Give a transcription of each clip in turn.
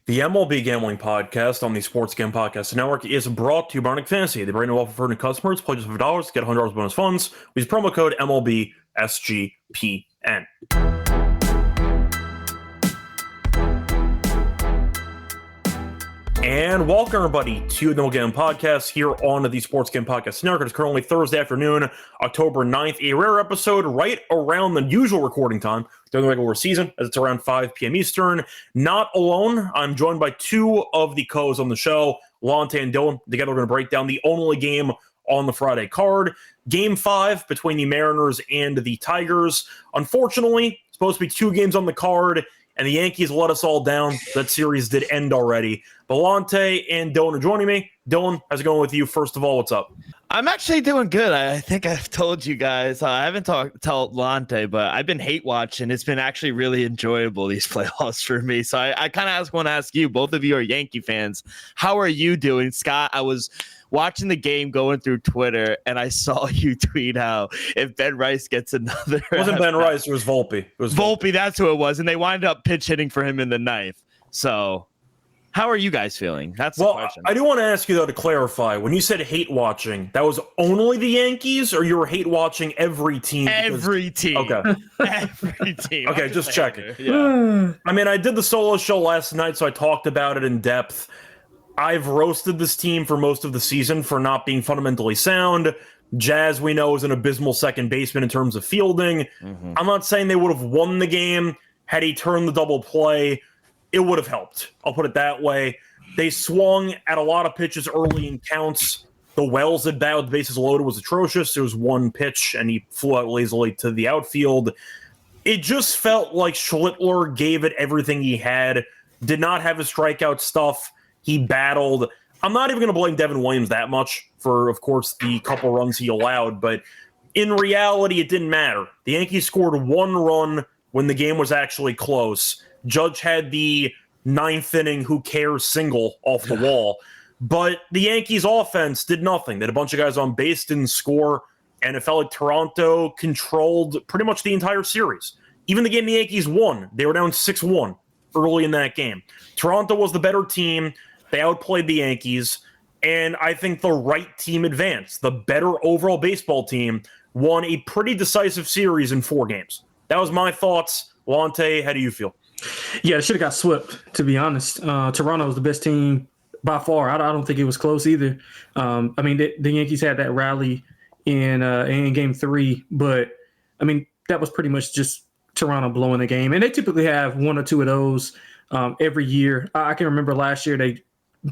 The MLB Gambling Podcast on the Sports Gam Podcast Network is brought to you by Arctic Fantasy. The brand new offer for new customers. Play just $5, get $100 bonus funds. Use promo code MLB SGPN. And welcome, everybody, to the MLB Gambling Podcast here on the Sports Gam Podcast Network. It's currently Thursday afternoon, October 9th, a rare episode right around the usual recording time during the regular season, as it's around 5 p.m. Eastern. Not alone. I'm joined by two of the co-hosts on the show, Lonte and Dylan. Together, we're going to break down the only game on the Friday card, Game 5 between the Mariners and the Tigers. Unfortunately, it's supposed to be two games on the card, and the Yankees let us all down. That series did end already. But Lonte and Dylan are joining me. Dylan, how's it going with you? First of all, what's up? I'm actually doing good. I think I've told you guys. I haven't told Lonte, but I've been hate watching. It's been actually really enjoyable, these playoffs for me. So I kind of want to ask you, both of you are Yankee fans. How are you doing? Scott, I was watching the game going through Twitter, and I saw you tweet out if Ben Rice gets another. It wasn't Ben Rice, it was Volpe. It was Volpe, that's who it was. And they wind up pitch hitting for him in the ninth. So how are you guys feeling? That's the question. I do want to ask you, though, to clarify. When you said hate watching, that was only the Yankees, or you were hate watching every team? Every team. Okay. Every team. Okay, just checking. Yeah. I mean, I did the solo show last night, so I talked about it in depth. I've roasted this team for most of the season for not being fundamentally sound. Jazz, we know, is an abysmal second baseman in terms of fielding. Mm-hmm. I'm not saying they would have won the game had he turned the double play. It would have helped. I'll put it that way. They swung at a lot of pitches early in counts. The Wells at bat with bases loaded was atrocious. There was one pitch, and he flew out lazily to the outfield. It just felt like Schlittler gave it everything he had, did not have his strikeout stuff. He battled. I'm not even going to blame Devin Williams that much for, of course, the couple runs he allowed, but in reality, it didn't matter. The Yankees scored one run when the game was actually close. Judge had the ninth inning who cares single off the wall. But the Yankees offense did nothing. They had a bunch of guys on base, didn't score, and it felt like Toronto controlled pretty much the entire series. Even the game the Yankees won, they were down 6-1 early in that game. Toronto was the better team. They outplayed the Yankees, and I think the right team advanced. The better overall baseball team won a pretty decisive series in 4 games. That was my thoughts. Lonte, how do you feel? Yeah, they should have got swept, to be honest. Toronto was the best team by far. I don't think it was close either. I mean, the Yankees had that rally in Game 3, but, I mean, that was pretty much just Toronto blowing the game. And they typically have one or two of those every year. I can remember last year they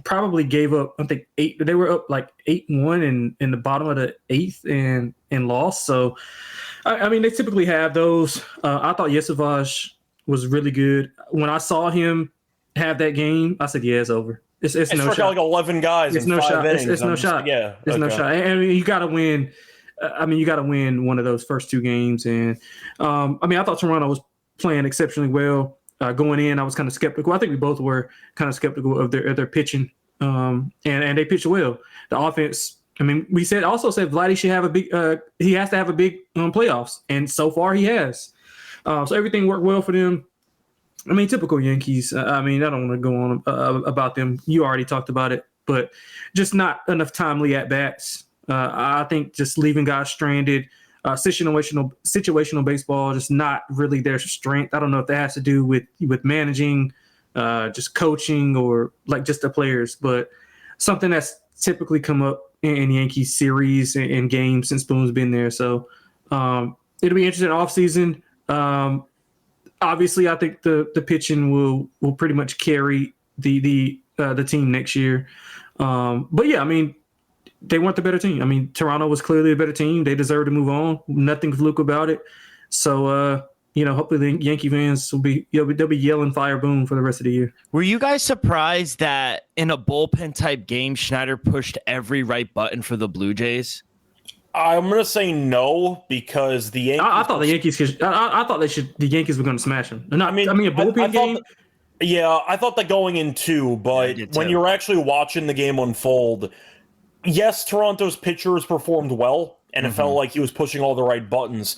probably gave up, I think, 8. They were up like 8-1 in the bottom of the 8th and lost. So, I mean, they typically have those. I thought Yesavage was really good. When I saw him have that game, I said, yeah, it's over. It's no shot. Like 11 guys in 5 innings. It's no shot. Yeah. It's no shot. I mean, you got to win. You got to win one of those first 2 games. And, I mean, I thought Toronto was playing exceptionally well. Going in, I was kind of skeptical. I think we both were kind of skeptical of their pitching. And they pitched well. The offense, I mean, we also said Vladdy should have a big he has to have a big playoffs. And so far he has. So everything worked well for them. I mean, typical Yankees. I mean, I don't want to go on about them. You already talked about it, but just not enough timely at bats. I think just leaving guys stranded, situational baseball, just not really their strength. I don't know if that has to do with managing, just coaching, or like just the players, but something that's typically come up in Yankees series and games since Boone's been there. So it'll be interesting offseason. Obviously, I think the pitching will pretty much carry the team next year. But yeah, I mean, they weren't the better team. I mean, Toronto was clearly a better team. They deserve to move on. Nothing fluke about it. So hopefully the Yankee fans they'll be yelling fire Boone for the rest of the year. Were you guys surprised that in a bullpen type game, Schneider pushed every right button for the Blue Jays? I'm gonna say no, because the Yankees. I thought the Yankees. I thought the Yankees were going to smash them. I mean, a bullpen game. I thought that going in too, but when you're actually watching the game unfold, yes, Toronto's pitchers performed well, and it felt like he was pushing all the right buttons.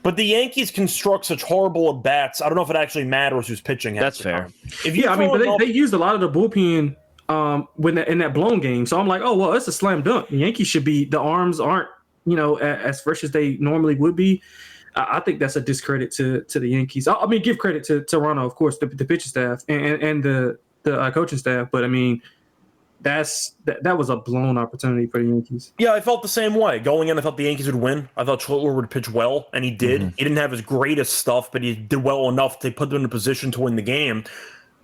But the Yankees construct such horrible at bats. I don't know if it actually matters who's pitching. That's fair. But they used a lot of the bullpen in that blown game. So I'm like, oh well, it's a slam dunk. The Yankees should be. The arms aren't as fresh as they normally would be. I think that's a discredit to the Yankees. I mean, give credit to Toronto, of course, the pitching staff and the coaching staff. But I mean, that was a blown opportunity for the Yankees. Yeah, I felt the same way. Going in, I thought the Yankees would win. I thought Schwarber would pitch well, and he did. Mm-hmm. He didn't have his greatest stuff, but he did well enough to put them in a position to win the game.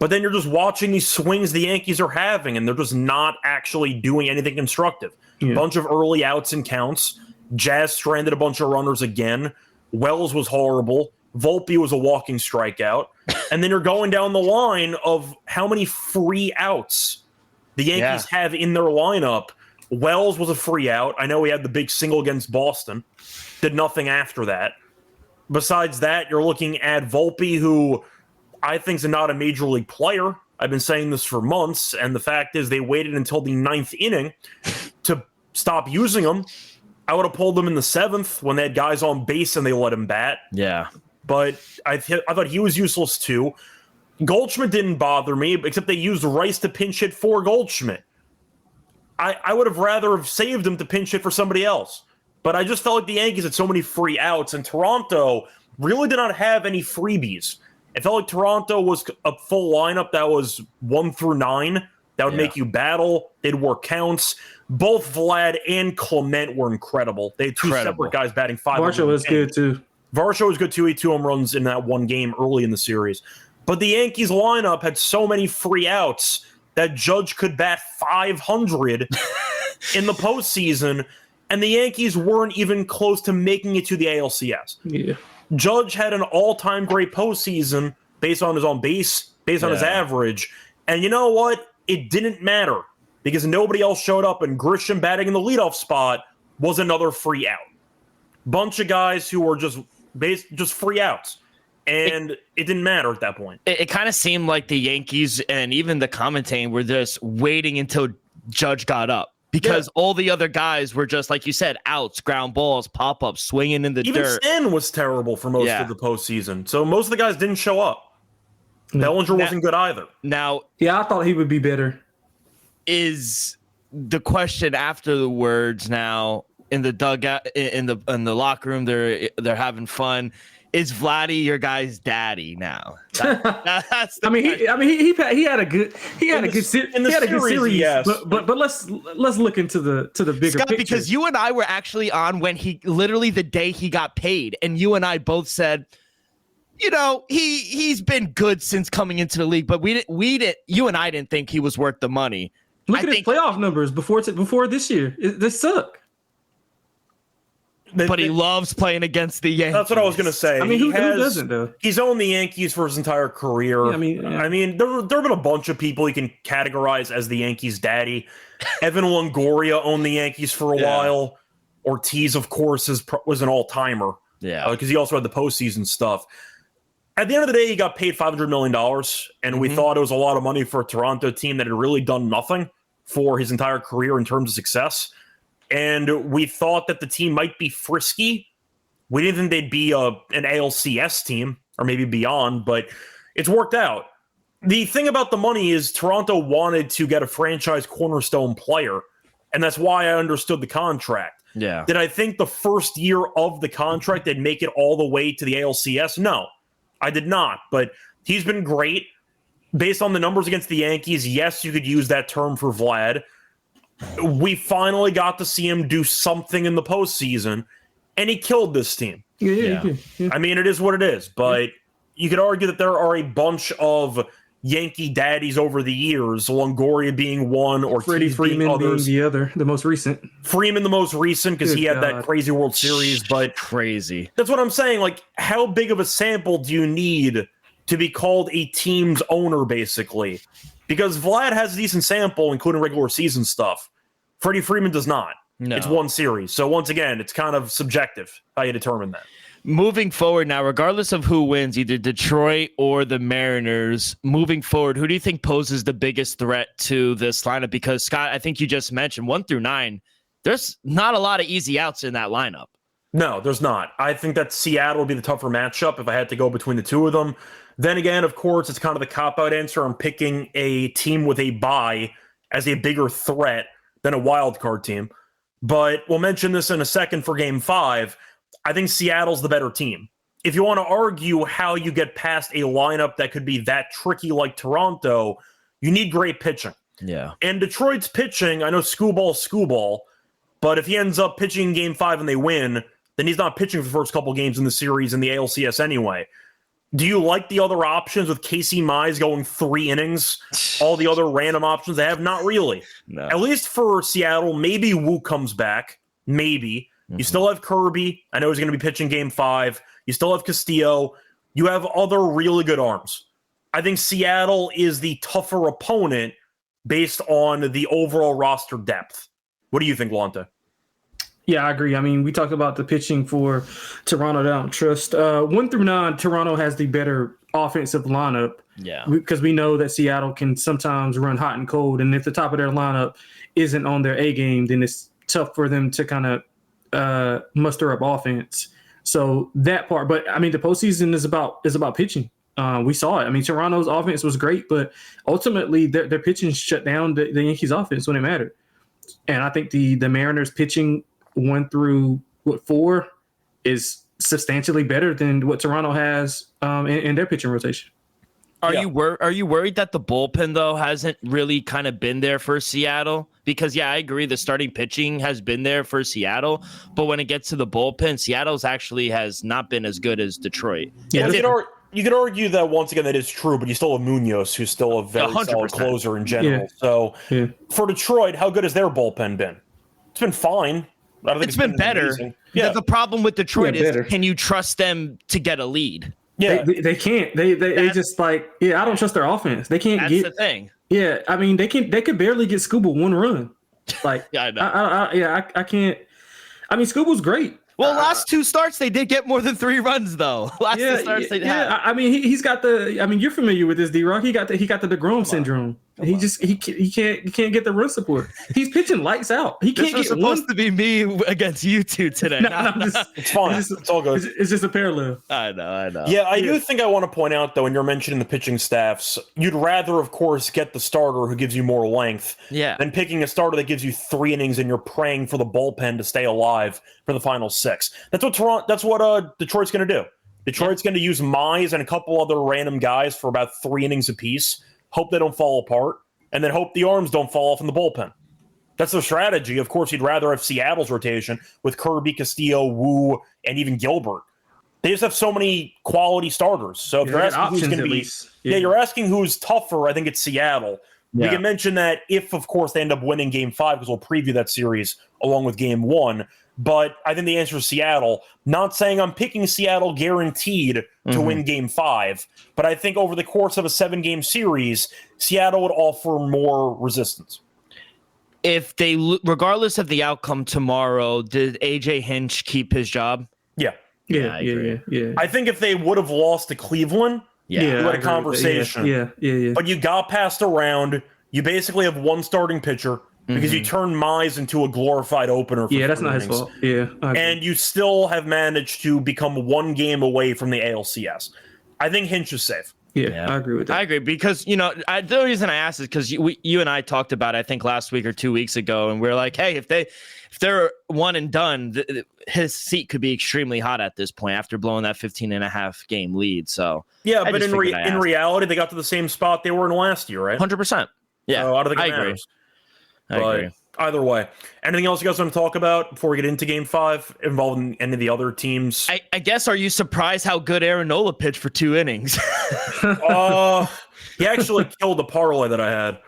But then you're just watching these swings the Yankees are having, and they're just not actually doing anything constructive. Yeah. Bunch of early outs and counts. Jazz stranded a bunch of runners again. Wells was horrible. Volpe was a walking strikeout. And then you're going down the line of how many free outs the Yankees have in their lineup. Wells was a free out. I know he had the big single against Boston. Did nothing after that. Besides that, you're looking at Volpe, who I think is not a major league player. I've been saying this for months, and the fact is they waited until the 9th inning to stop using him. I would have pulled him in the 7th when they had guys on base and they let him bat. Yeah. But I thought he was useless too. Goldschmidt didn't bother me, except they used Rice to pinch hit for Goldschmidt. I would have rather have saved him to pinch hit for somebody else. But I just felt like the Yankees had so many free outs, and Toronto really did not have any freebies. It felt like Toronto was a full lineup that was 1 through 9. That would make you battle. They'd work counts. Both Vlad and Clement were incredible. They had two separate guys batting 5. Varsho was good too. Varsho was good too. He had 2 home runs in that one game early in the series. But the Yankees lineup had so many free outs that Judge could bat 500 in the postseason, and the Yankees weren't even close to making it to the ALCS. Yeah. Judge had an all-time great postseason based on his on base, based on his average. And you know what? It didn't matter because nobody else showed up, and Grisham batting in the leadoff spot was another free out. Bunch of guys who were just free outs. And it didn't matter at that point. It kind of seemed like the Yankees and even the commentating were just waiting until Judge got up. Because all the other guys were just, like you said, outs, ground balls, pop-ups, swinging in the dirt. Even Stanton was terrible for most of the postseason. So most of the guys didn't show up. Bellinger wasn't good either. Now, I thought he would be better. Is the question after the words now in the dugout, in the locker room, they're having fun. Is Vladdy your guy's daddy now? That's he had a good series. Yes. But let's look into the bigger Scott, picture. because you and I were actually on when he literally the day he got paid, and you and I both said, he's been good since coming into the league, but you and I didn't think he was worth the money. Look at his playoff numbers before this year. They suck. But he loves playing against the Yankees. That's what I was going to say. I mean, who doesn't, though? He's owned the Yankees for his entire career. Yeah, I mean, there have been a bunch of people he can categorize as the Yankees' daddy. Evan Longoria owned the Yankees for a while. Ortiz, of course, was an all-timer. Yeah. Because he also had the postseason stuff. At the end of the day, he got paid $500 million, and we thought it was a lot of money for a Toronto team that had really done nothing for his entire career in terms of success. And we thought that the team might be frisky. We didn't think they'd be an ALCS team or maybe beyond, but it's worked out. The thing about the money is Toronto wanted to get a franchise cornerstone player, and that's why I understood the contract. Yeah. Did I think the first year of the contract they'd make it all the way to the ALCS? No, I did not. But he's been great. Based on the numbers against the Yankees, yes, you could use that term for Vlad. We finally got to see him do something in the postseason, and he killed this team. Yeah. I mean, it is what it is, but you could argue that there are a bunch of Yankee daddies over the years, Longoria being one, or Freddie Freeman being the other, the most recent. Freeman the most recent because he had that crazy World Series, but crazy. That's what I'm saying. Like, how big of a sample do you need to be called a team's owner, basically? Because Vlad has a decent sample, including regular season stuff. Freddie Freeman does not. No. It's one series. So once again, it's kind of subjective how you determine that. Moving forward now, regardless of who wins, either Detroit or the Mariners, moving forward, who do you think poses the biggest threat to this lineup? Because, Scott, I think you just mentioned 1 through 9, there's not a lot of easy outs in that lineup. No, there's not. I think that Seattle would be the tougher matchup if I had to go between the two of them. Then again, of course, it's kind of the cop-out answer. I'm picking a team with a bye as a bigger threat than a wild card team. But we'll mention this in a second for Game 5. I think Seattle's the better team. If you want to argue how you get past a lineup that could be that tricky like Toronto, you need great pitching. Yeah. And Detroit's pitching, I know Skubal, but if he ends up pitching in Game 5 and they win, then he's not pitching for the first couple games in the series in the ALCS anyway. Do you like the other options with Casey Mize going 3 innings? All the other random options they have? Not really. No. At least for Seattle, maybe Wu comes back. Maybe. You still have Kirby. I know he's going to be pitching Game 5. You still have Castillo. You have other really good arms. I think Seattle is the tougher opponent based on the overall roster depth. What do you think, Lonte? Yeah, I agree. I mean, we talked about the pitching for Toronto that I don't trust. 1 through 9, Toronto has the better offensive lineup. Yeah. Because we know that Seattle can sometimes run hot and cold. And if the top of their lineup isn't on their A game, then it's tough for them to kind of muster up offense. So that part. But, I mean, the postseason is about pitching. We saw it. I mean, Toronto's offense was great, but ultimately their pitching shut down the Yankees' offense when it mattered. And I think the Mariners pitching 1 through 4 is substantially better than what Toronto has in their pitching rotation. Are you worried that the bullpen though hasn't really kind of been there for Seattle? Because I agree the starting pitching has been there for Seattle, but when it gets to the bullpen, Seattle's actually has not been as good as Detroit. Yeah, you could argue that once again that is true, but you still have Munoz, who's still a very 100%. solid closer in general. Yeah. So for Detroit, how good has their bullpen been? It's been fine. I don't think It's been better. amazing. Yeah, The problem with Detroit is better. can you trust them to get a lead? yeah. They can't. They just I don't trust their offense. They can't That's the thing. Yeah, I mean they could barely get Skubal 1 run. Like Yeah, I know. I can't. I mean Skubal's great. Well, last 2 starts they did get more than 3 runs though. Last 2 starts they had. I mean he's got the. I mean you're familiar with this, D-Rock. He got the DeGrom syndrome. He can't get the run support. He's pitching lights out. He This can't was get supposed one. to be me against you two today. It's fine. It's all good. It's just a parallel. I know. Yeah, I do think I want to point out, though, when you're mentioning the pitching staffs, you'd rather, of course, get the starter who gives you more length than picking a starter that gives you 3 innings and you're praying for the bullpen to stay alive for the final 6. That's what Detroit's going to do. Detroit's going to use Mize and a couple other random guys for about 3 innings apiece, hope they don't fall apart, and then hope the arms don't fall off in the bullpen. That's their strategy. Of course, you'd rather have Seattle's rotation with Kirby, Castillo, Wu, and even Gilbert. They just have so many quality starters. So if you're asking who's going to be, you're asking who's tougher. I think it's Seattle. We can mention that if, of course, they end up winning Game 5, because we'll preview that series along with Game 1. But I think the answer is Seattle. Not saying I'm picking Seattle guaranteed to win Game 5, but I think over the course of a 7-game series, Seattle would offer more resistance. If they, regardless of the outcome tomorrow, did AJ Hinch keep his job? Yeah. Yeah. I think if they would have lost to Cleveland, we had a conversation. Yeah. But you got past a round. You basically have one starting pitcher because you turned Mize into a glorified opener. For that's not his fault. Yeah. And you still have managed to become 1 game away from the ALCS. I think Hinch is safe. Yeah, I agree with that. I agree because, the reason I asked is because you and I talked about it, I think last week or 2 weeks ago, and we are like, hey, if they're one and done, his seat could be extremely hot at this point after blowing that 15.5 game lead. So yeah, but in reality, they got to the same spot they were in last year, right? 100%. Yeah, so I don't think it matters. I agree. Either way, anything else you guys want to talk about before we get into Game 5 involving any of the other teams? I guess, are you surprised how good Aaron Nola pitched for 2 innings? He actually killed the parlay that I had.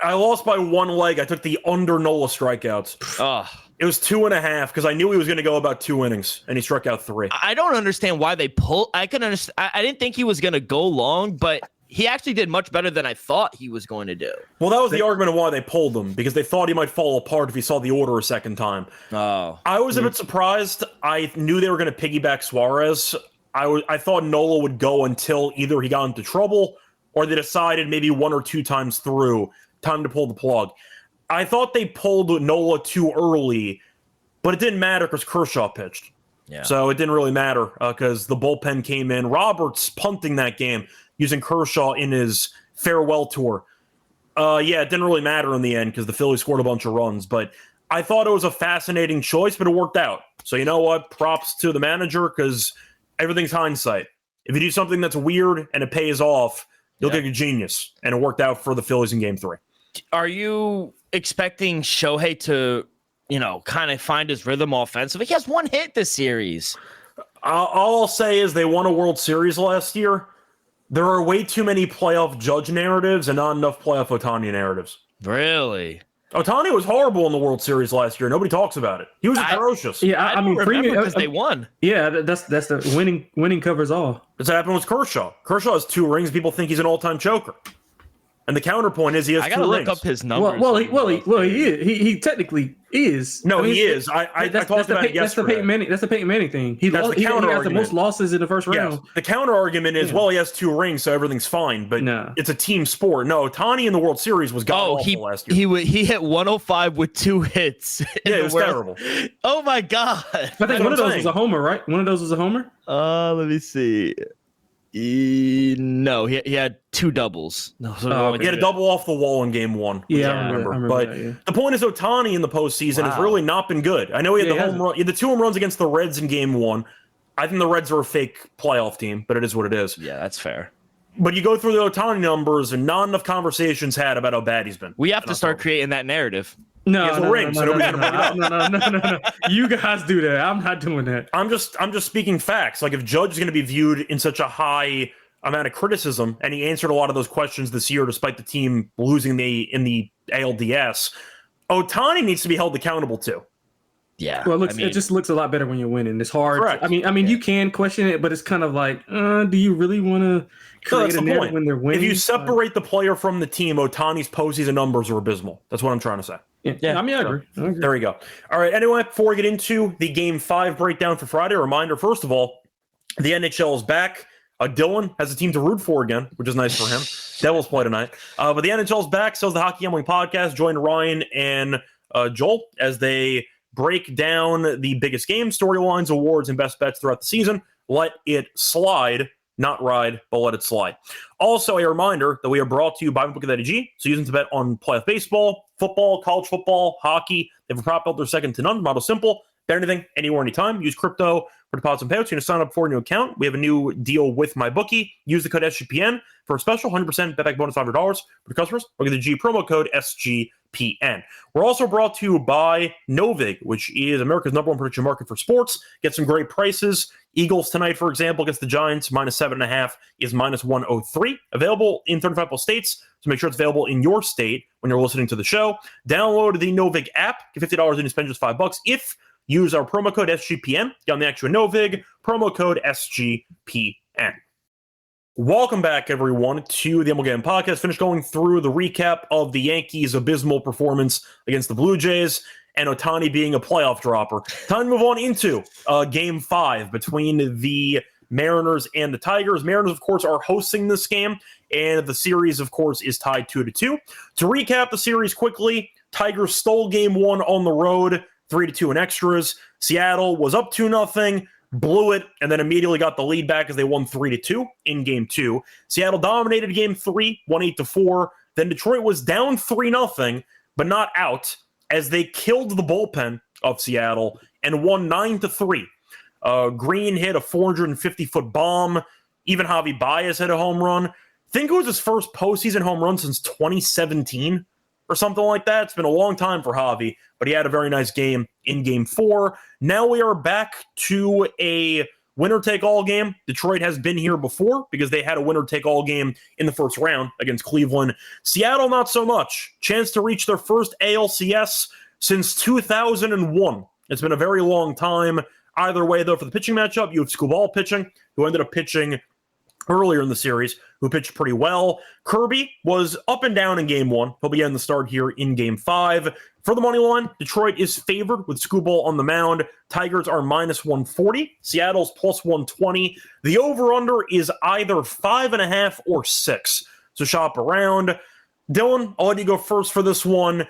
I lost by 1 leg. I took the under Nola strikeouts. It was 2.5 because I knew he was going to go about 2 innings, and he struck out 3. I don't understand why they pulled. I can understand. I didn't think he was going to go long, but he actually did much better than I thought he was going to do. Well, that was the argument of why they pulled him, because they thought he might fall apart if he saw the order a second time. I was a bit surprised. I knew they were going to piggyback Suarez. I thought Nola would go until either he got into trouble or they decided maybe 1 or 2 times through, time to pull the plug. I thought they pulled Nola too early, but it didn't matter because Kershaw pitched. Yeah. So it didn't really matter because the bullpen came in. Roberts punting that game using Kershaw in his farewell tour. Yeah, it didn't really matter in the end because the Phillies scored a bunch of runs. But I thought it was a fascinating choice, but it worked out. So you know what? Props to the manager because everything's hindsight. If you do something that's weird and it pays off, you'll get a genius. And it worked out for the Phillies in Game 3. Are you expecting Shohei to, kind of find his rhythm offensively? He has one hit this series. All I'll say is they won a World Series last year. There are way too many playoff Judge narratives and not enough playoff Ohtani narratives. Really? Ohtani was horrible in the World Series last year. Nobody talks about it. He was atrocious. Yeah, I mean, because they won. Yeah, that's the winning covers all. That's what happened with Kershaw. Kershaw has 2 rings. People think he's an all-time choker. And the counterpoint is he has 2 rings. I gotta look up his numbers. He is. He technically is. No, he is. I talked about it yesterday. That's the Peyton Manning thing. He has the most losses in the first round. Yes. The counter argument is, he has 2 rings, so everything's fine. But it's a team sport. No, Ohtani in the World Series was god-awful last year. He hit 105 with 2 hits. Yeah, it was terrible. Oh my god! I think one of those was a homer, right? One of those was a homer. Let me see. No, he had 2 doubles. He had a double off the wall in Game 1. Yeah, I remember but that, the point is, Ohtani in the postseason has really not been good. I know he had the home run. He had the 2 home runs against the Reds in Game 1. I think the Reds are a fake playoff team, but it is what it is. Yeah, that's fair. But you go through the Ohtani numbers, and not enough conversations had about how bad he's been. We have to start creating that narrative. No. You guys do that. I'm not doing that. I'm just speaking facts. Like if Judge is going to be viewed in such a high amount of criticism, and he answered a lot of those questions this year, despite the team losing in the ALDS, Ohtani needs to be held accountable too. Yeah. Well, it just looks a lot better when you're winning. It's hard. Correct. I mean, you can question it, but it's kind of like, do you really want to create a narrative when they're winning? If you separate the player from the team, Ohtani's postseason numbers are abysmal. That's what I'm trying to say. Yeah. I mean, I agree. There we go. All right. Anyway, before we get into the Game 5 breakdown for Friday, a reminder, first of all, the NHL is back. Dylan has a team to root for again, which is nice for him. Devils play tonight. But the NHL is back. So is the Hockey Gambling Podcast. Join Ryan and Joel as they break down the biggest game, storylines, awards, and best bets throughout the season. Let it slide. Not ride, but let it slide. Also, a reminder that we are brought to you by MyBookie.ag. So using to bet on playoff baseball, football, college football, hockey. They have a prop builder second to none. Model simple. Bet anything, anywhere, anytime. Use crypto for deposits and payouts. You're going to sign up for a new account. We have a new deal with MyBookie. Use the code SGPN for a special 100% bet back bonus $500 for customers. Look at the G promo code SGPN. We're also brought to you by Novig, which is America's #1 prediction market for sports. Get some great prices. Eagles tonight, for example, against the Giants, -7.5 is -103. Available in 35 plus states, so make sure it's available in your state when you're listening to the show. Download the Novig app. Get $50 and you spend just $5 if you use our promo code SGPN. Get on the actual Novig, promo code SGPN. Welcome back, everyone, to the MLB Gambling Podcast. Finished going through the recap of the Yankees' abysmal performance against the Blue Jays and Ohtani being a playoff dropper. Time to move on into Game 5 between the Mariners and the Tigers. Mariners, of course, are hosting this game, and the series, of course, is tied 2-2. To recap the series quickly, Tigers stole Game 1 on the road, 3-2 in extras. Seattle was up 2-0. Blew it, and then immediately got the lead back as they won 3-2 in Game 2. Seattle dominated Game 3, won 8-4. Then Detroit was down 3-0, but not out, as they killed the bullpen of Seattle and won 9-3. Green hit a 450-foot bomb. Even Javi Baez hit a home run. I think it was his first postseason home run since 2017 or something like that. It's been a long time for Javi, but he had a very nice game in Game 4. Now we are back to a winner-take-all game. Detroit has been here before because they had a winner-take-all game in the first round against Cleveland. Seattle, not so much. Chance to reach their first ALCS since 2001. It's been a very long time. Either way, though, for the pitching matchup, you have Skubal pitching, who ended up pitching earlier in the series, who pitched pretty well. Kirby was up and down in Game 1. He'll be getting the start here in Game 5. For the money line, Detroit is favored with Skubal on the mound. Tigers are -140. Seattle's +120. The over-under is either 5.5 or 6. So shop around. Dylan, I'll let you go first for this one.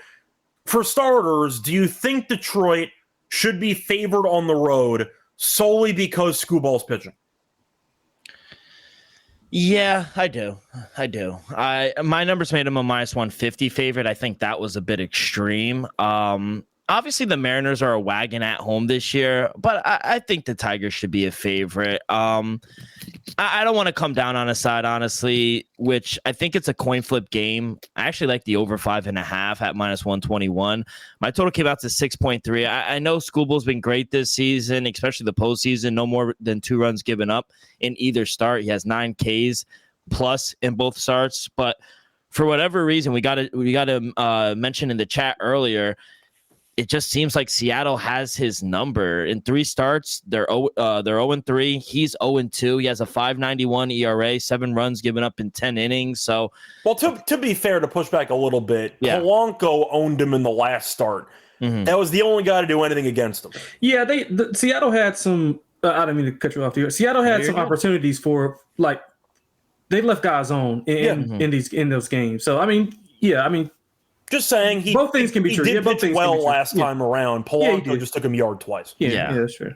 For starters, do you think Detroit should be favored on the road solely because Skubal's pitching? Yeah, I do. My numbers made him a -150 favorite. I think that was a bit extreme. Obviously, the Mariners are a wagon at home this year, but I think the Tigers should be a favorite. I don't want to come down on a side, honestly, which I think it's a coin flip game. I actually like the over 5.5 at -121. My total came out to 6.3. I know Skubal's been great this season, especially the postseason. No more than 2 runs given up in either start. He has 9 Ks plus in both starts, but for whatever reason, we got to mention in the chat earlier, it just seems like Seattle has his number. In 3 starts, they're 0-3. He's 0-2. He has a 5.91 ERA, 7 runs given up in 10 innings. So, well, to be fair, to push back a little bit, Polanco owned him in the last start. Mm-hmm. That was the only guy to do anything against him. Yeah, Seattle had some. I didn't mean to cut you off here. Seattle had some opportunities for they left guys on in those games. So I mean. Just saying, both things can be true. He did pitch well last time around. Polanco just took him yard twice. Yeah, that's true.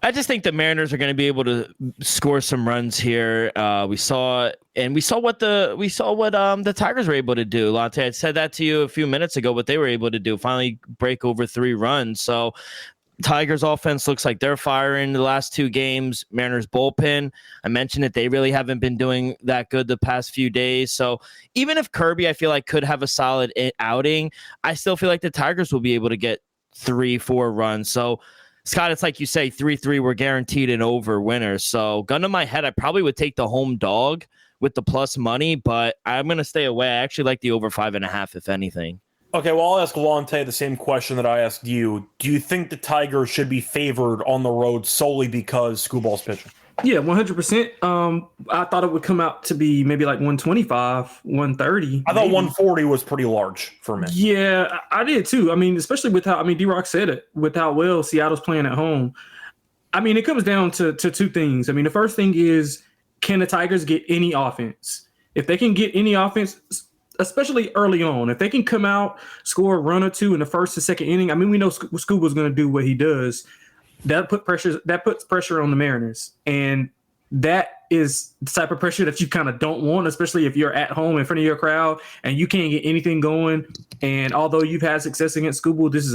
I just think the Mariners are going to be able to score some runs here. We saw what the Tigers were able to do. Lonte, I said that to you a few minutes ago. What they were able to do, finally break over 3 runs. So Tigers offense looks like they're firing the last 2 games. Mariners bullpen, I mentioned it, they really haven't been doing that good the past few days. So even if Kirby, I feel like, could have a solid outing, I still feel like the Tigers will be able to get 3-4 runs. So Scott, it's like you say, 3-3, we're guaranteed an over winner. So gun to my head, I probably would take the home dog with the plus money, but I'm going to stay away. I actually like the over 5.5, if anything. Okay, well, I'll ask Lonte the same question that I asked you. Do you think the Tigers should be favored on the road solely because Skubal's pitching? Yeah, 100%. I thought it would come out to be maybe like 125, 130. I thought 140 was pretty large for me. Yeah, I did too. I mean, especially with how, D-Rock said it, with how well Seattle's playing at home. I mean, it comes down to 2 things. I mean, the first thing is, can the Tigers get any offense? If they can get any offense, especially early on, if they can come out, score a run or 2 in the first and second inning, I mean, we know Skubal's going to do what he does. That puts pressure on the Mariners, and that is the type of pressure that you kind of don't want, especially if you're at home in front of your crowd and you can't get anything going. And although you've had success against Skubal, this is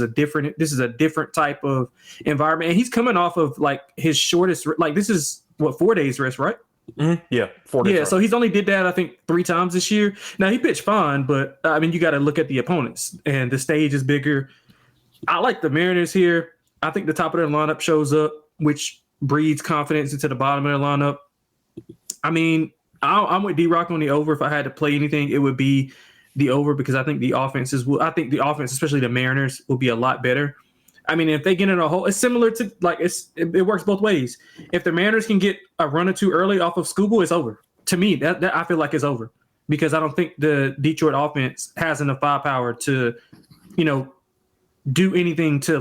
a different type of environment. And he's coming off of his shortest, this is 4 days rest, right? Mm-hmm. Yeah, 4 days. Yeah, rest. so he's only did that, I think, 3 times this year. Now, he pitched fine, but I mean, you got to look at the opponents, and the stage is bigger. I like the Mariners here. I think the top of their lineup shows up, which breeds confidence into the bottom of their lineup. I mean, I'm with D-Rock on the over. If I had to play anything, it would be the over, because I think the offense, especially the Mariners, will be a lot better. I mean, if they get in a hole, it's similar to it works both ways. If the Mariners can get a run or 2 early off of Skubal, it's over. To me, that I feel like it's over, because I don't think the Detroit offense has enough firepower to, do anything to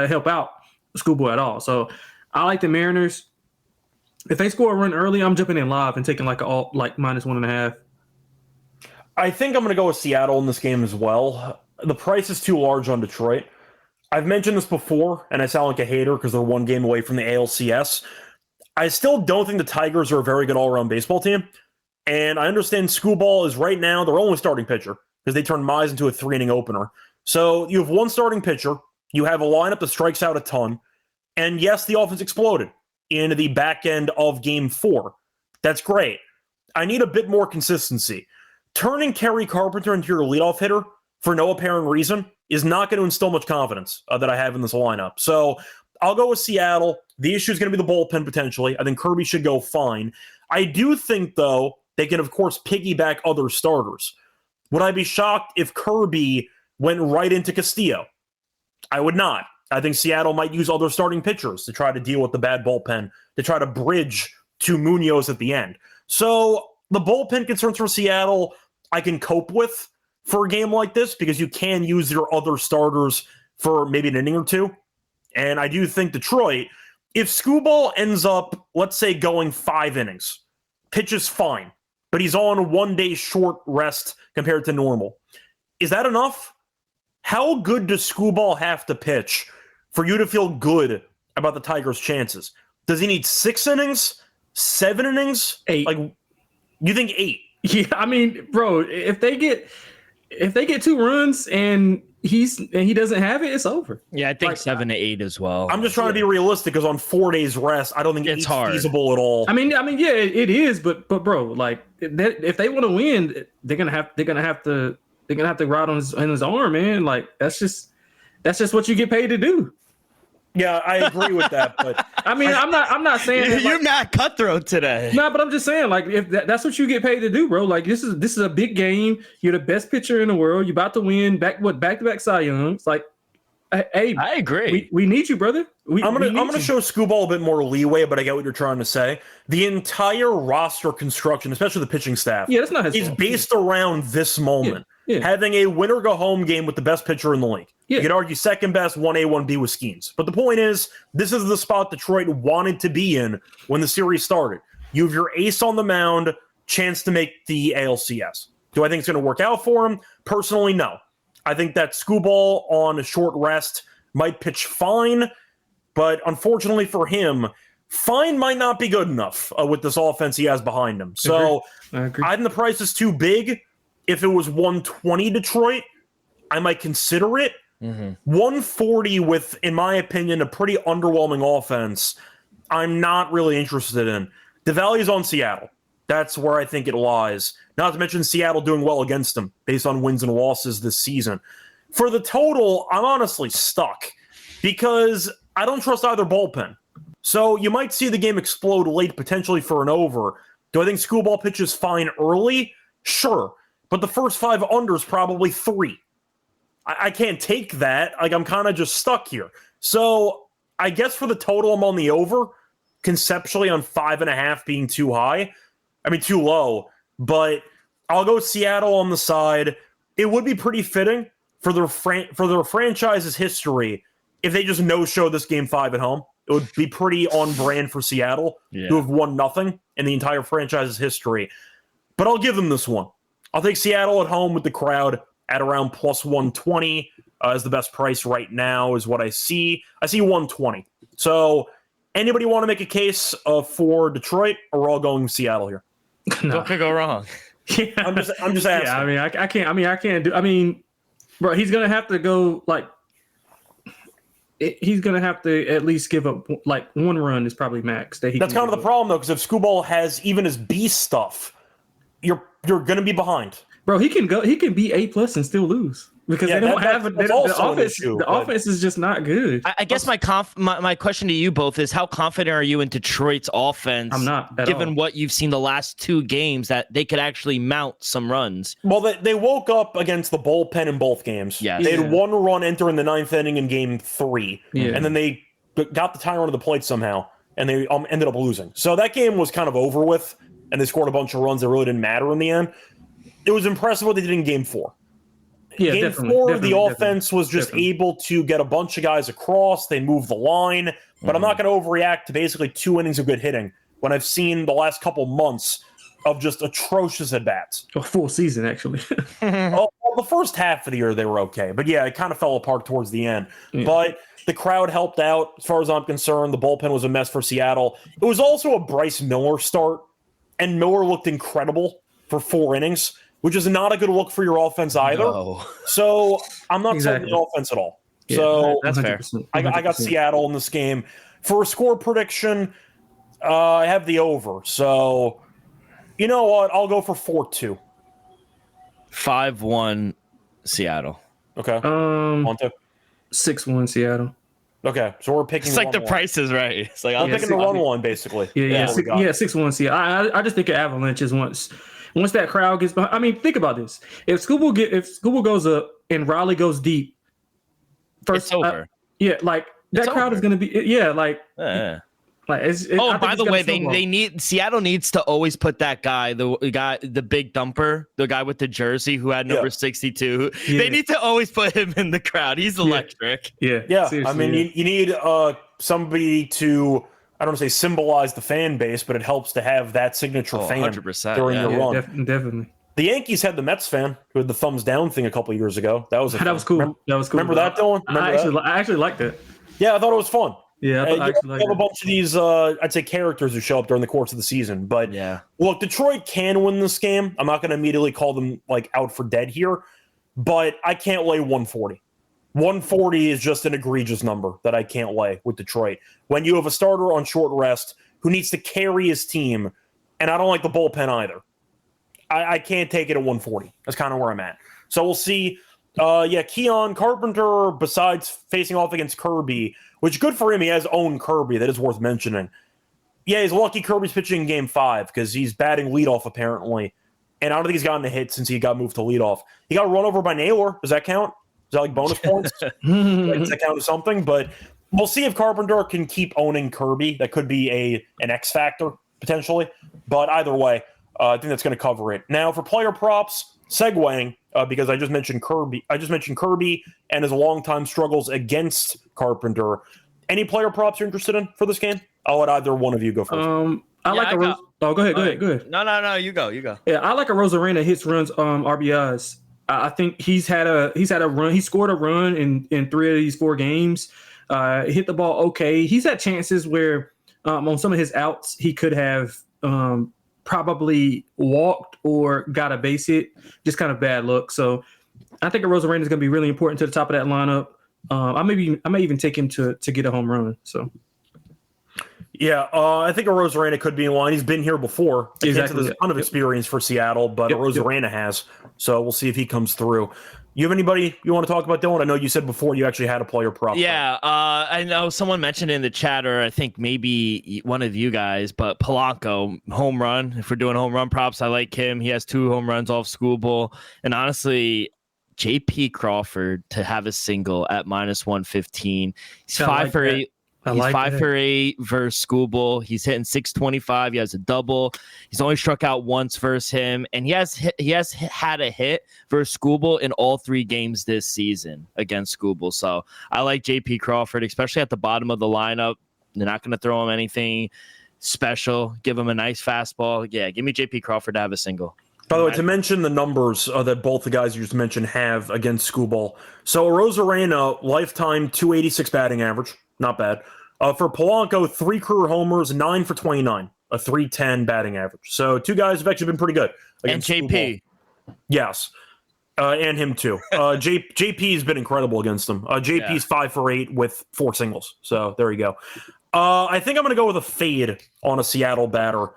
help out Skubal at all. So I like the Mariners. If they score a run early, I'm jumping in live and taking -1.5. I think I'm going to go with Seattle in this game as well. The price is too large on Detroit. I've mentioned this before, and I sound like a hater because they're 1 game away from the ALCS. I still don't think the Tigers are a very good all-around baseball team. And I understand Skubal is right now their only starting pitcher, because they turned Mize into a 3-inning opener. So you have 1 starting pitcher. You have a lineup that strikes out a ton. And yes, the offense exploded in the back end of game 4. That's great. I need a bit more consistency. Turning Kerry Carpenter into your leadoff hitter for no apparent reason is not going to instill much confidence that I have in this lineup. So I'll go with Seattle. The issue is going to be the bullpen potentially. I think Kirby should go fine. I do think, though, they can, of course, piggyback other starters. Would I be shocked if Kirby went right into Castillo? I would not. I think Seattle might use other starting pitchers to try to deal with the bad bullpen, to try to bridge to Munoz at the end. So the bullpen concerns for Seattle, I can cope with for a game like this, because you can use your other starters for maybe an inning or 2. And I do think Detroit, if Skubal ends up, let's say, going 5 innings, pitches fine, but he's on 1 day short rest compared to normal, is that enough? How good does Skubal have to pitch for you to feel good about the Tigers' chances? Does he need 6 innings, 7 innings, 8? Like, you think 8? Yeah, I mean, bro, if they get 2 runs and he doesn't have it, it's over. Yeah, I think Like, 7 to 8 as well. I'm just trying to be realistic because on 4 days rest, I don't think It's 8's hard. feasible at all. I mean, yeah, it is, but bro, like if they want to win, they're gonna have to ride on his arm, man. Like that's just what you get paid to do. Yeah, I agree with that, but I mean, I'm not saying that, You're like, not cutthroat today. no, but I'm just saying, like, if that's what you get paid to do, bro. Like, this is a big game. You're the best pitcher in the world. You're about to win back-to-back Cy Youngs. Like, hey, I agree. we need you, brother. I'm we need gonna you. show Skubal a bit more leeway, but I get what you're trying to say. The entire roster construction, especially the pitching staff, Yeah, that's not his is fault. based around this moment. Yeah. Having a winner go home game with the best pitcher in the league. Yeah. You could argue second best, 1A, 1B with Skeens. But the point is, this is the spot Detroit wanted to be in when the series started. You have your ace on the mound, chance to make the ALCS. Do I think it's going to work out for him? Personally, no. I think that Skubal on a short rest might pitch fine, but unfortunately for him, fine might not be good enough with this offense he has behind him. So I agree. I think the price is too big. If it was 120 Detroit, I might consider it. 140 with, in my opinion, a pretty underwhelming offense, I'm not really interested in. The value's on Seattle. That's where I think it lies. Not to mention Seattle doing well against them based on wins and losses this season. For the total, I'm honestly stuck because I don't trust either bullpen. So you might see the game explode late, potentially for an over. Do I think Skubal pitches fine early? Sure. But the first 5 unders probably 3. I can't take that. Like, I'm kind of just stuck here. So I guess for the total, I'm on the over. Conceptually, on 5.5 being too low. But I'll go Seattle on the side. It would be pretty fitting for their franchise's history if they just no-show this game 5 at home. It would be pretty on brand for Seattle to have won nothing in the entire franchise's history. But I'll give them this one. I'll take Seattle at home with the crowd at around plus 120 is the best price right now is what I see. I see 120. So anybody want to make a case for Detroit, or we're all going Seattle here? No. What could go wrong? Yeah. I'm just asking. Yeah, I mean, I can't. I mean, I can't do. I mean, bro, he's gonna have to go like. He's gonna have to at least give up like 1 run is probably max. That's kind of the problem though, because if Skubal has even his B stuff, you're gonna be behind. Bro, he can be A+ and still lose because they don't have that's also an offense. issue, The offense is just not good. I guess my question to you both is, how confident are you in Detroit's offense? I'm not at given all. what you've seen the last 2 games, that they could actually mount some runs. Well, they woke up against the bullpen in both games. Yes. They had Yeah. 1 run enter in the 9th inning in game 3. Yeah. And then they got the Tyrant to the plate somehow, and they ended up losing. So that game was kind of over with, and they scored a bunch of runs that really didn't matter in the end. It was impressive what they did in game 4. Yeah, Game definitely, 4, definitely, the offense was just definitely. able to get a bunch of guys across. They moved the line. But I'm not going to overreact to basically 2 innings of good hitting when I've seen the last couple months of just atrocious at-bats. A full season actually. Well, the first half of the year, they were okay. But yeah, it kind of fell apart towards the end. Yeah. But the crowd helped out, as far as I'm concerned. The bullpen was a mess for Seattle. It was also a Bryce Miller start, and Miller looked incredible for 4 innings, which is not a good look for your offense either. No. So I'm not Exactly. selling the offense at all. Yeah, So that's fair. 100%, I got 100%. Seattle in this game. For a score prediction, I have the over. So you know what? I'll go for 4-2. 5-1 Seattle. Okay. Um, On to. 6-1 Seattle. Okay. So we're picking It's like the run price is right. It's like, one. I'm Yeah, picking the run one, basically. Yeah, That's what we got. 6-1 Seattle. I just think of Avalanches once that crowd gets behind. I mean, think about this. If Skubal goes up and Raleigh goes deep, it's over. Like that It's crowd over. is going to be Yeah. I By think the it's way, gonna snowball. they need Seattle needs to always put that guy, the big dumper, the guy with the jersey who had number 62. Yeah. They need to always put him in the crowd. He's electric. Yeah, Yeah. I seriously, mean, yeah. you need somebody to, I don't want to say symbolize the fan base, but it helps to have that signature fan 100%, during yeah. your run. Definitely. The Yankees had the Mets fan who had the thumbs down thing a couple years ago. That was That was cool. That was cool. Remember that, Dylan? Remember I actually liked it. Yeah, I thought it was fun. Yeah, I actually have a bunch of these, I'd say, characters who show up during the course of the season. But look, Detroit can win this game. I'm not going to immediately call them like out for dead here, but I can't lay 140. 140 is just an egregious number that I can't lay with Detroit. When you have a starter on short rest who needs to carry his team, and I don't like the bullpen either. I can't take it at 140. That's kind of where I'm at. So we'll see. Keon Carpenter, besides facing off against Kirby, which good for him, he has owned Kirby. That is worth mentioning. Yeah, he's lucky Kirby's pitching in Game 5 because he's batting leadoff apparently. And I don't think he's gotten a hit since he got moved to leadoff. He got run over by Naylor. Does that count? Is that like bonus points? Does that count as something? But we'll see if Carpenter can keep owning Kirby. That could be an X factor potentially. But either way, I think that's going to cover it. Now for player props, segueing, because I just mentioned Kirby and his longtime struggles against Carpenter. Any player props you're interested in for this game? I'll let either one of you go first. Go ahead. No, you go. Yeah, I like a Rosarena hits, runs, RBIs. I think he's had a run. He scored a run in 3 of these 4 games. Hit the ball okay. He's had chances where on some of his outs he could have probably walked or got a base hit. Just kind of bad luck. So I think a Rosarena is going to be really important to the top of that lineup. I may even take him to get a home run. So. Yeah, I think a Rosarena could be in line. He's been here before. Exactly. There's a ton of experience for Seattle, but a Rosarena has. So we'll see if he comes through. You have anybody you want to talk about, Dylan? I know you said before you actually had a player prop. Yeah, I know someone mentioned in the chat, or I think maybe one of you guys, but Polanco, home run. If we're doing home run props, I like him. He has 2 home runs off Skubal. And honestly, JP Crawford to have a single at -115. He's 5 for 8. He's 5 for 8 versus Skubal. He's hitting 625. He has a double. He's only struck out once versus him, and he has had a hit versus Skubal in all 3 games this season against Skubal. So I like JP Crawford, especially at the bottom of the lineup. They're not going to throw him anything special. Give him a nice fastball. Yeah, give me JP Crawford to have a single. By the way, to mention the numbers that both the guys you just mentioned have against Skubal. So Rosarena, lifetime 286 batting average. Not bad. For Polanco, 3 career homers, 9 for 29, a 310 batting average. So 2 guys have actually been pretty good. And JP. Skubal. Yes. And him too. JP's been incredible against them. JP's 5 for 8 with 4 singles. So there you go. I think I'm going to go with a fade on a Seattle batter.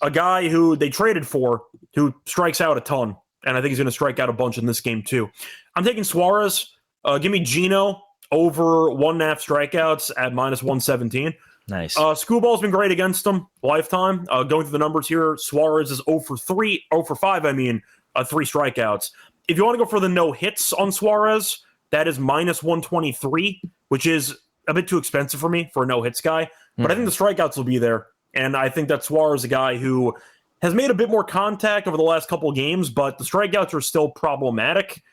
A guy who they traded for, who strikes out a ton. And I think he's going to strike out a bunch in this game too. I'm taking Suarez. Give me Gino over 1.5 strikeouts at -117. Nice. Skubal's been great against them lifetime. Going through the numbers here, Suarez is 0 for 5, 3 strikeouts. If you want to go for the no hits on Suarez, that is -123, which is a bit too expensive for me for a no hits guy. But I think the strikeouts will be there. And I think that Suarez is a guy who has made a bit more contact over the last couple of games, but the strikeouts are still problematic.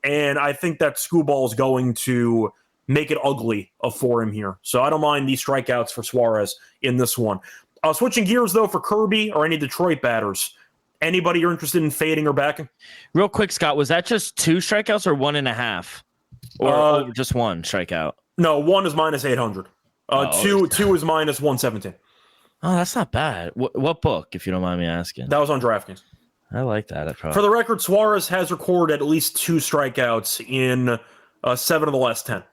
And I think that Skubal is going to make it ugly for him here. So I don't mind these strikeouts for Suarez in this one. Switching gears, though, for Kirby or any Detroit batters, anybody you're interested in fading or backing? Real quick, Scott, was that just 2 strikeouts or 1.5? Or just 1 strikeout? No, 1 is -800. Two is -117. Oh, that's not bad. What book, if you don't mind me asking? That was on DraftKings. I like that. For the record, Suarez has recorded at least 2 strikeouts in 7 of the last 10.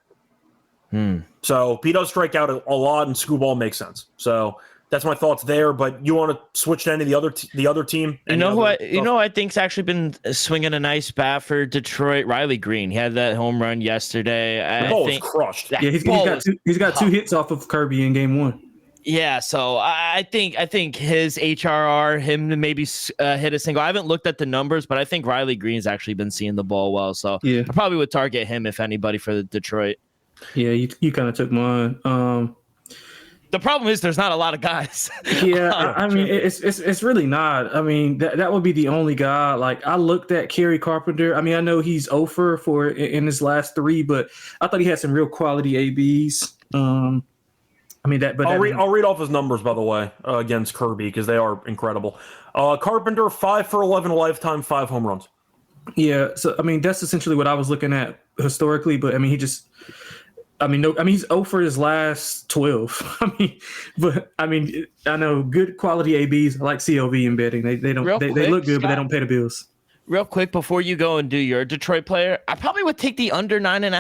So he does strike out a lot, and Skubal makes sense. So that's my thoughts there. But you want to switch to any of the other team? You know who I think's actually been swinging a nice bat for Detroit? Riley Green. He had that home run yesterday. The ball was crushed. Yeah, he's got 2 hits off of Kirby in game 1. Yeah, so I think his HRR, him to maybe hit a single. I haven't looked at the numbers, but I think Riley Green's actually been seeing the ball well. So I probably would target him if anybody for the Detroit. Yeah, you kind of took mine. The problem is there's not a lot of guys. Yeah, I mean it's really not. I mean that would be the only guy. Like I looked at Kerry Carpenter. I mean I know he's 0 for in his last 3, but I thought he had some real quality ABs. I'll read off his numbers, by the way, against Kirby, because they are incredible. Carpenter, 5 for 11 lifetime, 5 home runs. Yeah, so I mean that's essentially what I was looking at historically, but I mean he just I mean, no. I mean, he's 0 for his last 12. I know good quality ABs like CLV in betting. They don't. They look good, Scott, but they don't pay the bills. Real quick before you go and do your Detroit player, I probably would take the under 9.5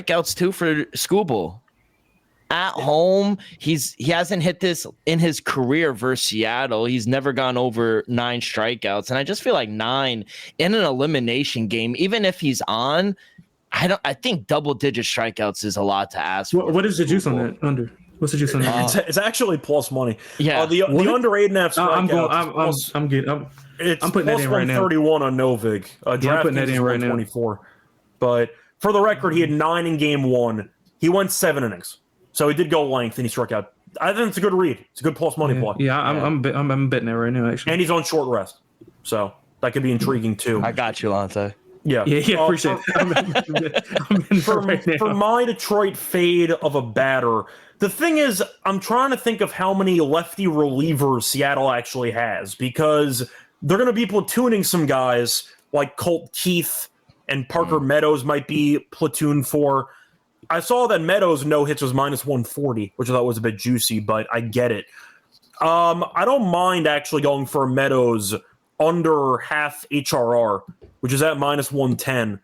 strikeouts too for Skubal. At home, he hasn't hit this in his career versus Seattle. He's never gone over 9 strikeouts, and I just feel like 9 in an elimination game, even if he's on. I think double-digit strikeouts is a lot to ask for. What is the juice on that under? What's the juice on that? It's actually plus money. Yeah, the under 8.5 strikeouts. I'm good. I'm putting that in right now. 131 on Novig. I'm putting that in right now. 124. But for the record, he had 9 in game 1. He went 7 innings, so he did go length and he struck out. I think it's a good read. It's a good plus money play. Yeah, I'm betting that right now actually. And he's on short rest, so that could be intriguing too. I got you, Lonte. Yeah, appreciate it. For my Detroit fade of a batter, the thing is, I'm trying to think of how many lefty relievers Seattle actually has, because they're going to be platooning some guys like Colt Keith and Parker Meadows might be platoon for. I saw that Meadows' no hits was minus 140, which I thought was a bit juicy, but I get it. I don't mind actually going for Meadows under half HRR, which is at minus 110.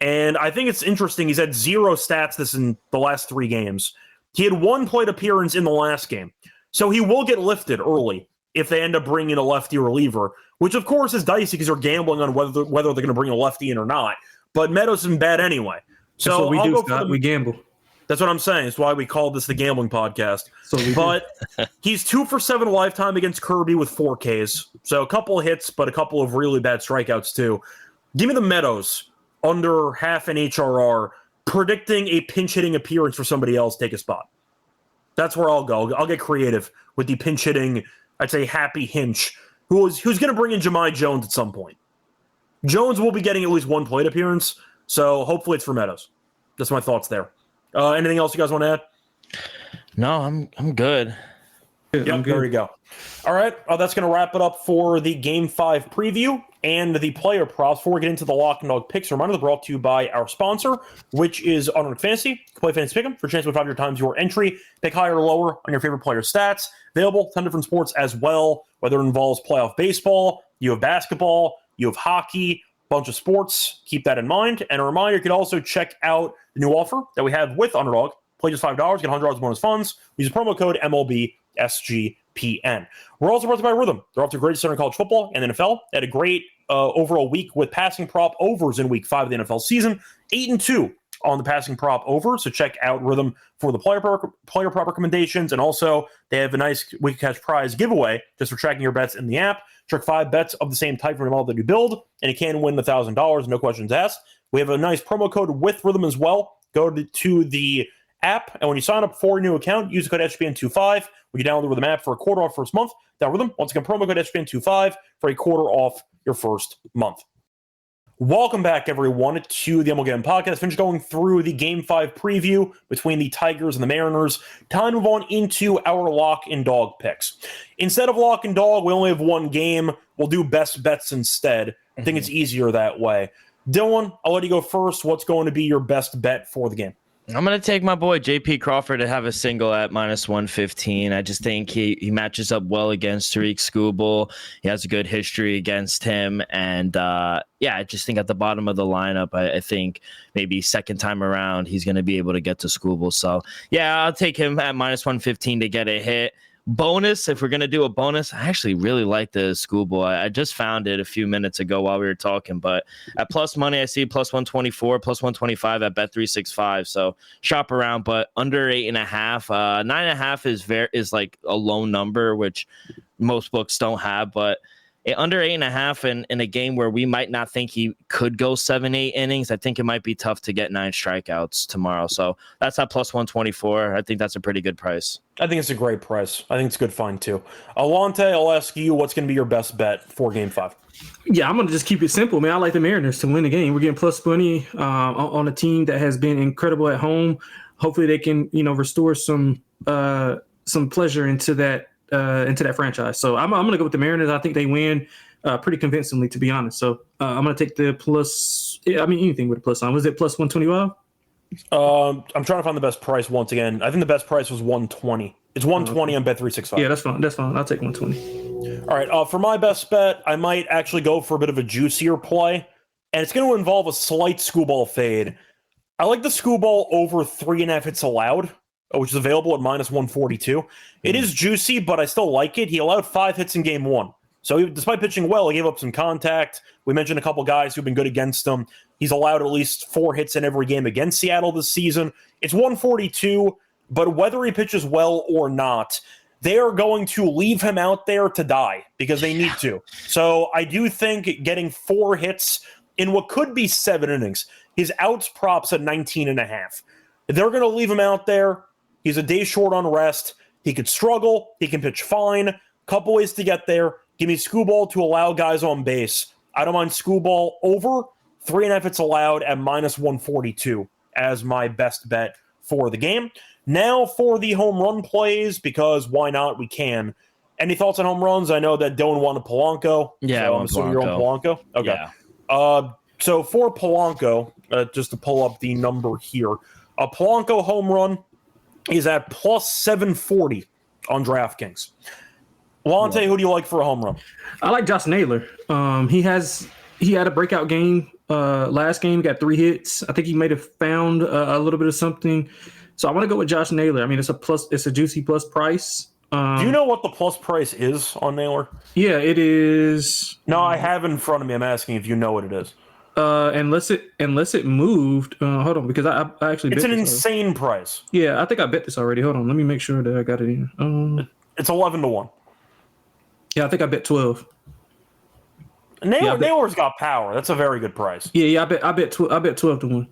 And I think it's interesting. He's had 0 stats this in the last 3 games. He had 1 plate appearance in the last game. So he will get lifted early if they end up bringing a lefty reliever, which of course is dicey because you're gambling on whether they're going to bring a lefty in or not. But Meadows isn't bad anyway. So that's what we do, Scott. We gamble. That's what I'm saying. That's why we call this the Gambling Podcast. But he's 2 for 7 lifetime against Kirby with 4 Ks. So a couple of hits, but a couple of really bad strikeouts too. Give me the Meadows under half an HRR, predicting a pinch hitting appearance for somebody else take a spot. That's where I'll go. I'll get creative with the pinch hitting, I'd say Happy Hinch, who's going to bring in Jahmai Jones at some point. Jones will be getting at least 1 plate appearance, so hopefully it's for Meadows. That's my thoughts there. Anything else you guys want to add? No, I'm good. Yep, there you go. All right, that's going to wrap it up for the Game 5 preview and the player props. Before we get into the Lock and Dog picks, a reminder, they're brought to you by our sponsor, which is Unranked Fantasy. You can play Fantasy Pick'em for a chance to win 5 your times your entry. Pick higher or lower on your favorite player stats. Available 10 different sports as well, whether it involves playoff baseball, you have basketball, you have hockey, bunch of sports. Keep that in mind. And a reminder, you can also check out the new offer that we have with Underdog. Play just $5, get $100 bonus funds. Use the promo code MLB SGPN. We're also brought to you by Rhythm. They're off to a great start in college football and NFL. They had a great overall week with passing prop overs in week 5 of the NFL season. 8-2 on the passing prop over. So check out Rhythm for the player prop recommendations. And also, they have a nice week cash prize giveaway just for tracking your bets in the app. Track 5 bets of the same type from the model that you build, and you can win $1,000, no questions asked. We have a nice promo code with Rhythm as well. Go to the app, and when you sign up for a new account, use the code SGPN25. When you download the Rhythm app for a quarter off first month, that Rhythm, once again, promo code SGPN25 for a quarter off your first month. Welcome back, everyone, to the MLB Gambling Podcast. Finished going through the Game 5 preview between the Tigers and the Mariners. Time to move on into our Lock and Dog picks. Instead of Lock and Dog, we only have one game. We'll do best bets instead. I think it's easier that way. Dylan, I'll let you go first. What's going to be your best bet for the game? I'm going to take my boy JP Crawford to have a single at minus 115. I just think he matches up well against Tariq Skubal. He has a good history against him. And I just think at the bottom of the lineup, I think maybe second time around, he's going to be able to get to Skubal. So, I'll take him at minus 115 to get a hit. Bonus, if we're going to do a bonus, I actually really like the Skubal. I just found it a few minutes ago while we were talking, but at plus money, I see plus 124, plus 125 at Bet365. So shop around, but under 8.5, 9.5 is like a low number, which most books don't have, but under 8.5 in a game where we might not think he could go 7-8 innings, I think it might be tough to get 9 strikeouts tomorrow. So that's at plus 124. I think that's a pretty good price. I think it's a great price. I think it's a good find too. Lonte, I'll ask you, what's going to be your best bet for Game 5? Yeah, I'm going to just keep it simple, man. I like the Mariners to win the game. We're getting plus money on a team that has been incredible at home. Hopefully they can, restore some pleasure into that franchise. So I'm going to go with the Mariners. I think they win pretty convincingly, to be honest. So I'm going to take the plus. I mean, anything with a plus on. Was it plus 125? I'm trying to find the best price once again. I think the best price was 120. It's 120 on Bet365. Yeah, that's fine. That's fine. I'll take 120. All right. For my best bet, I might actually go for a bit of a juicier play, and it's going to involve a slight Skubal fade. I like the Skubal over 3.5 hits allowed, which is available at -142. It is juicy, but I still like it. He allowed 5 hits in game 1. So despite pitching well, he gave up some contact. We mentioned a couple guys who've been good against him. He's allowed at least 4 hits in every game against Seattle this season. It's 142, but whether he pitches well or not, they are going to leave him out there to die because they need to. So I do think getting 4 hits in what could be 7 innings, his outs props at 19.5. They're going to leave him out there. He's a day short on rest. He could struggle. He can pitch fine. Couple ways to get there. Give me Skubal to allow guys on base. I don't mind Skubal over 3.5 hits allowed at -142 as my best bet for the game. Now for the home run plays, because why not? We can. Any thoughts on home runs? I know that Dylan wanted Polanco. Yeah, so I'm assuming you're on Polanco. Okay. Yeah. So for Polanco, just to pull up the number here, a Polanco home run is at +740 on DraftKings. Lonte, who do you like for a home run? I like Josh Naylor. He had a breakout game last game. Got 3 hits. I think he might have found a little bit of something. So I want to go with Josh Naylor. I mean, it's a juicy plus price. Do you know what the plus price is on Naylor? Yeah, it is. No, I have it in front of me. I'm asking if you know what it is. Unless it moved. Hold on, because I actually. It's bet an this insane price. Yeah, I think I bet this already. Hold on, let me make sure that I got it in. It's 11-1. Yeah, I think I bet 12. Naylor's got power. That's a very good price. Yeah, I bet 12 to 1.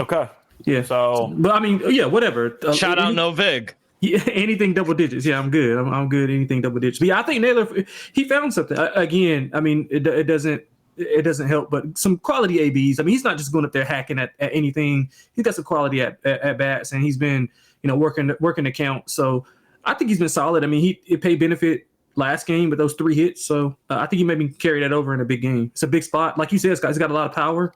Okay. Yeah. So, but I mean, yeah, whatever. Shout out No Vig. Yeah, anything double digits. Yeah, I'm good. I'm good. Anything double digits. But yeah, I think Naylor, he found something. Again, I mean, it doesn't help, but some quality ABs. I mean, he's not just going up there hacking at anything. He's got some quality at bats, and he's been working the count. So I think he's been solid. I mean, it paid benefit last game with those 3 hits. So I think he maybe carry that over in a big game. It's a big spot, like you said. He's got a lot of power.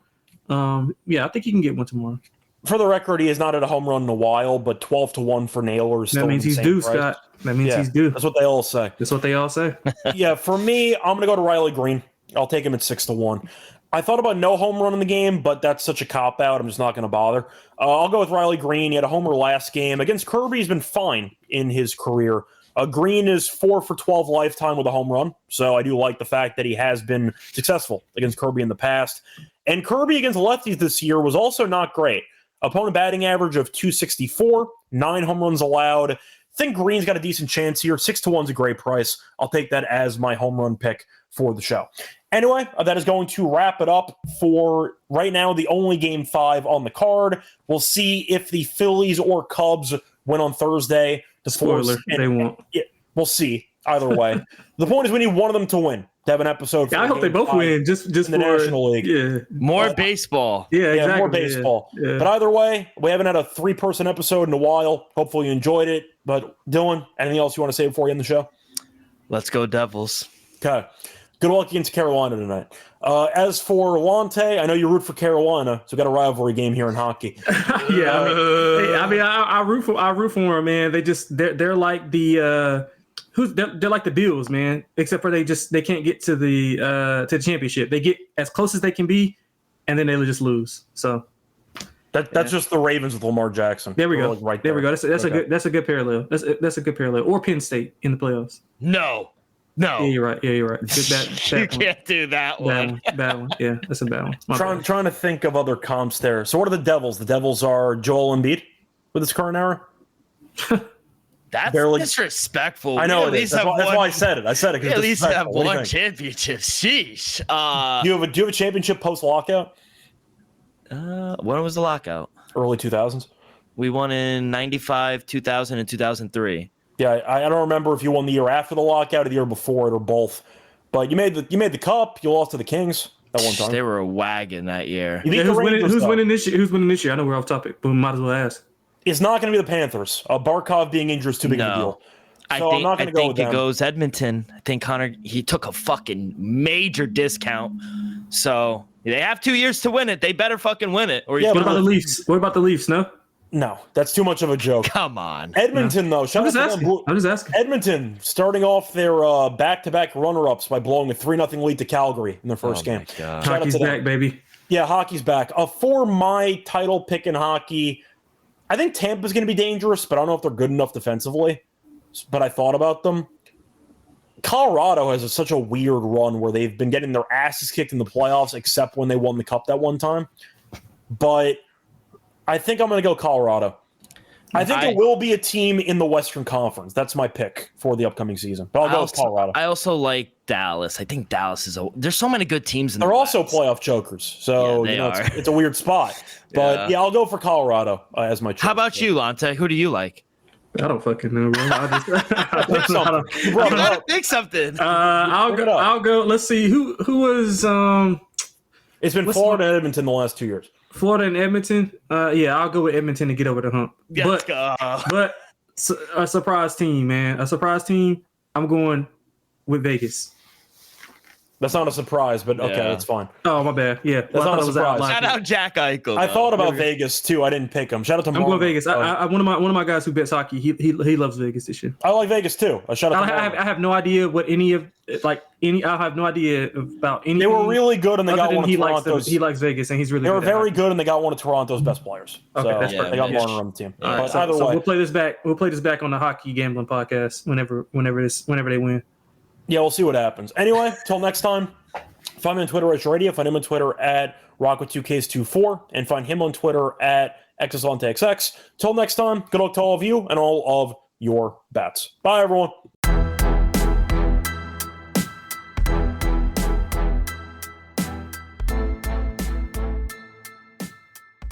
Yeah, I think he can get one tomorrow. For the record, he has not had a home run in a while, but 12-1 for Naylor is still. That means he's due, price. Scott. That means he's due. That's what they all say. That's what they all say. Yeah, for me, I'm going to go to Riley Green. I'll take him at 6-1. I thought about no home run in the game, but that's such a cop-out. I'm just not going to bother. I'll go with Riley Green. He had a homer last game. Against Kirby, he's been fine in his career. Green is 4 for 12 lifetime with a home run, so I do like the fact that he has been successful against Kirby in the past. And Kirby against lefties this year was also not great. Opponent batting average of 264, 9 home runs allowed. I think Green's got a decent chance here. 6-1 is a great price. I'll take that as my home run pick for the show. Anyway, that is going to wrap it up for right now, the only Game 5 on the card. We'll see if the Phillies or Cubs win on Thursday. Spoiler, they won't. Yeah, we'll see. Either way. The point is we need one of them to win. To have an episode. Yeah, I hope they both win. Just in the for National League. Yeah, more baseball. Yeah, exactly. More baseball. Yeah. But either way, we haven't had a 3-person episode in a while. Hopefully you enjoyed it. But Dylan, anything else you want to say before you end the show? Let's go Devils. Okay. Good luck against Carolina tonight. As for Lonte, I know you root for Carolina, so we got a rivalry game here in hockey. Yeah, I root for them, man. They're like they're like the Bills, man. Except for they can't get to the championship. They get as close as they can be, and then they just lose. So that's just the Ravens with Lamar Jackson. There we go. Like right there we go. That's a good parallel. That's a good parallel. Or Penn State in the playoffs. No. Yeah, you're right. Good, bad you can't do that one. Bad one. Yeah, that's a bad one. Trying to think of other comps there. So what are the Devils? The Devils are Joel Embiid with his current era. That's barely disrespectful. I know it is. That's why I said it. I said it. At least have one championship. Sheesh. Do you have a championship post lockout? When was the lockout? Early 2000s. We won in 95, 2000, and 2003. Yeah, I don't remember if you won the year after the lockout or the year before it or both. But you made the cup. You lost to the Kings at one time. They were a wagon that year. Who's winning this year? Who's winning this year? I know we're off topic, but we might as well ask. It's not going to be the Panthers. Barkov being injured is too big of a deal. So I'm not going to go with them. I think it goes Edmonton. I think Connor, he took a fucking major discount. So They have 2 years to win it. They better fucking win it. Or Yeah, What about the Leafs? What about the Leafs? No, that's too much of a joke. come on. Edmonton, though. I'm just asking. Edmonton starting off their back-to-back runner-ups by blowing a 3-0 lead to Calgary in their first game. God. Shout out Hockey's to them. back, baby. Yeah, hockey's back. For my title pick in hockey, I think Tampa's going to be dangerous, but I don't know if they're good enough defensively. But I thought about them. Colorado has such a weird run where they've been getting their asses kicked in the playoffs, except when they won the cup that one time. But I think I'm going to go Colorado. I think it will be a team in the Western Conference. That's my pick for the upcoming season. But I'll go with Colorado. I also like Dallas. I think Dallas is there's so many good teams in They're the also West. playoff chokers. So it's a weird spot. But yeah, I'll go for Colorado as my choice. How about you, Lonte? Who do you like? I don't fucking know, bro. Pick something. You brought it up. Pick something. I'll go. Let's see who was It's been Florida and Edmonton the last 2 years. Florida and Edmonton. Yeah, I'll go with Edmonton to get over the hump. But a surprise team, man. A surprise team. I'm going with Vegas. That's not a surprise, but okay, that's fine. Oh, my bad. Yeah, that's not a surprise. Shout out Jack Eichel. I thought about Vegas too. I didn't pick him. Shout out to I'm going Vegas. One of my guys who bets hockey. He loves Vegas this year. I like Vegas too. Shout out to I have no idea what I have no idea about any. They were really good, and they got one of Toronto's. He likes Vegas, and he's really. They were very good, and they got one of Toronto's best players. Okay, so that's they got Marner on the team. But either way, we'll play this back. We'll play this back on the hockey gambling podcast whenever they win. Yeah, we'll see what happens. Anyway, till next time. Find me on Twitter at Radio. Find him on Twitter at Rock2Ks24, and find him on Twitter at XSLonteXX. Till next time, good luck to all of you and all of your bets. Bye, everyone.